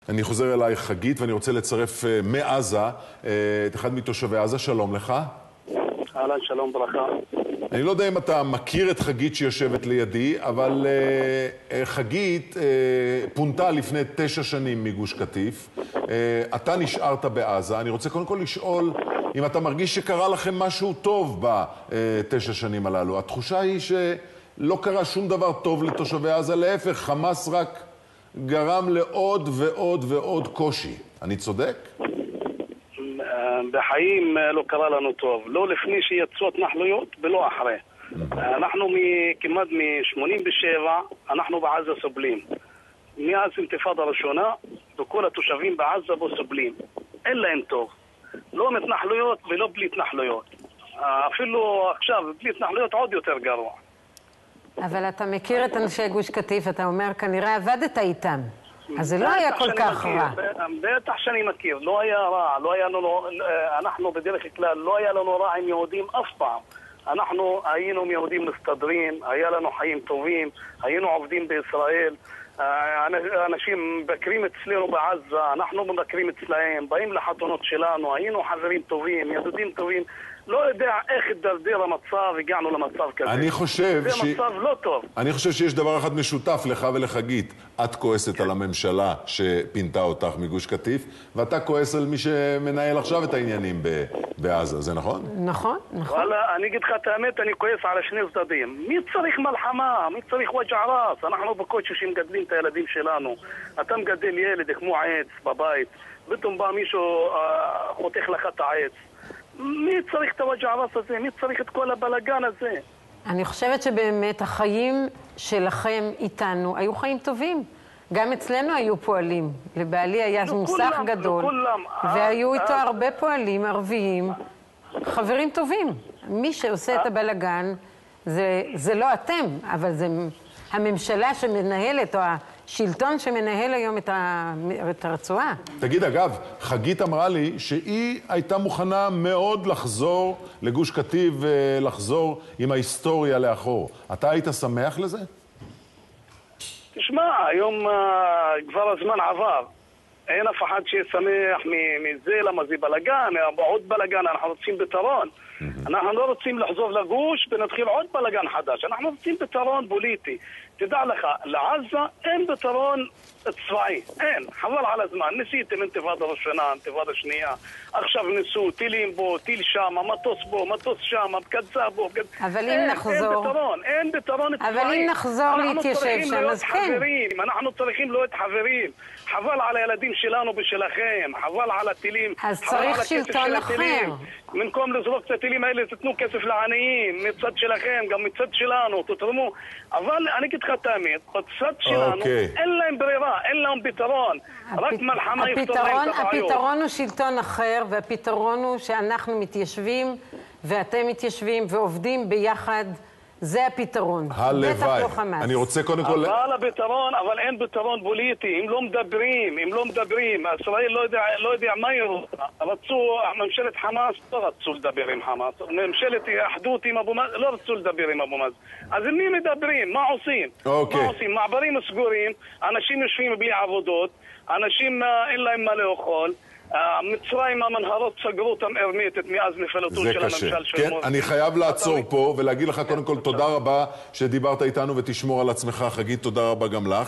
אני חוזר אליי חגית, ואני רוצה לצרף מעזה את אחד מתושבי עזה. שלום לך. אהלן, שלום, ברכה. אני לא יודע אם אתה מכיר את חגית שיושבת לידי, אבל חגית פונתה לפני 9 שנים מגוש קטיף. אתה נשארת בעזה. אני רוצה קודם כל לשאול אם אתה מרגיש שקרה לכם משהו טוב ב9 שנים הללו. התחושה היא שלא קרה שום דבר טוב לתושבי עזה, להפך, חמאס רק גרם לעוד ועוד ועוד קושי. אני צודק? בחיים לא קרה לנו טוב, לא לפני שיצאו התנחלויות ולא אחרי. אנחנו כמעט מ-87, אנחנו בעזה סובלים. מאז אינתיפאדה ראשונה, וכל התושבים בעזה בו סובלים. אין להם טוב. לא מתנחלויות ולא בלי התנחלויות. אפילו עכשיו, בלי התנחלויות עוד יותר גרוע. אבל אתה מכיר את אנשי גוש קטיף, אתה אומר, כנראה עבדת איתם. אז זה לא היה כל כך רע. בטח שאני מכיר, לא היה רע, לא היה לנו, אנחנו בדרך כלל לא היה לנו רע עם יהודים אף פעם. אנחנו היינו עם יהודים מסתדרים, היה לנו חיים טובים, היינו עובדים בישראל, אנשים מבקרים אצלנו בעזה, אנחנו מבקרים אצלהם, באים לחתונות שלנו, היינו חברים טובים, ידידים טובים. לא יודע איך התדרדר המצב, הגענו למצב כזה. אני חושב זה מצב לא טוב. אני חושב שיש דבר אחד משותף לך ולחגית. את כועסת על הממשלה שפינתה אותך מגוש קטיף, ואתה כועס על מי שמנהל עכשיו את העניינים בעזה, זה נכון? נכון, נכון. וואלה, אני אגיד לך את האמת, אני כועס על שני צדדים. מי צריך מלחמה? מי צריך וג'ע ראס? אנחנו בקושי שמגדלים את הילדים שלנו. אתה מגדל ילד כמו עץ בבית, פתאום בא מישהו חותך לך את העץ. מי צריך את הווג'ע ראס הזה? מי צריך את כל הבלגן הזה? אני חושבת שבאמת החיים שלכם איתנו היו חיים טובים. גם אצלנו היו פועלים. לבעלי היה מוסך גדול, והיו איתו הרבה פועלים ערביים, חברים טובים. מי שעושה את הבלגן זה לא אתם, אבל זה הממשלה שמנהלת, או השלטון שמנהל היום את הרצועה. תגיד, אגב, חגית אמרה לי שהיא הייתה מוכנה מאוד לחזור לגוש קטיף ולחזור עם ההיסטוריה לאחור. אתה היית שמח לזה? תשמע, היום כבר הזמן עבר. אין אף אחד שישמח מזה, למה זה בלגן, עוד בלגן, אנחנו רוצים פתרון. אנחנו לא רוצים לחזור לגוש ונתחיל עוד בלגן חדש. אנחנו רוצים פתרון פוליטי. תדע לך, לעזה אין פתרון צבאי. אין, חבל על הזמן. ניסיתם אינתיפאדה ראשונה, אינתיפאדה שנייה. עכשיו ניסו, טילים בו, טיל שם, מטוס בו, מטוס שם, פקצה בו. אבל אם נחזור... אין פתרון צבאי. אבל אם נחזור להתיישב שם, אז כן. אנחנו צריכים להיות חברים. חבל על הילדים שלנו בשלכם, חבל על הטילים. אז צריך שלטון אחר. במקום לזרוק את הטילים האלה, תתנו כסף לעניים, מצד שלכם, גם מצד שלנו, תתרמו. אבל אני אגיד לך את האמת, בצד שלנו אין להם ברירה, אין להם פתרון. רק מלחמה יפתור להם את הבעיות. הפתרון הוא שלטון אחר, והפתרון הוא שאנחנו מתיישבים, ואתם מתיישבים ועובדים ביחד. זה הפתרון. הלוואי. אני רוצה קודם כל... אבל הפתרון, אבל אין פתרון פוליטי. אם לא מדברים, ישראל לא יודע מה היא רוצה. ממשלת חמאס לא רצו לדבר עם חמאס. ממשלת אחדות עם אבו מאזן לא רצו לדבר עם אבו מאזן. אז עם מי מדברים? מה עושים? מה עושים? מעברים סגורים, אנשים יושבים בלי עבודות, אנשים אין להם מה לאכול. מצרים המנהרות סגרו אותם הרמטית מאז נפילתו של הממשל של כן, אני חייב לעצור פה ולהגיד לך קודם כל תודה רבה שדיברת איתנו ותשמור על עצמך. חגית, תודה רבה גם לך.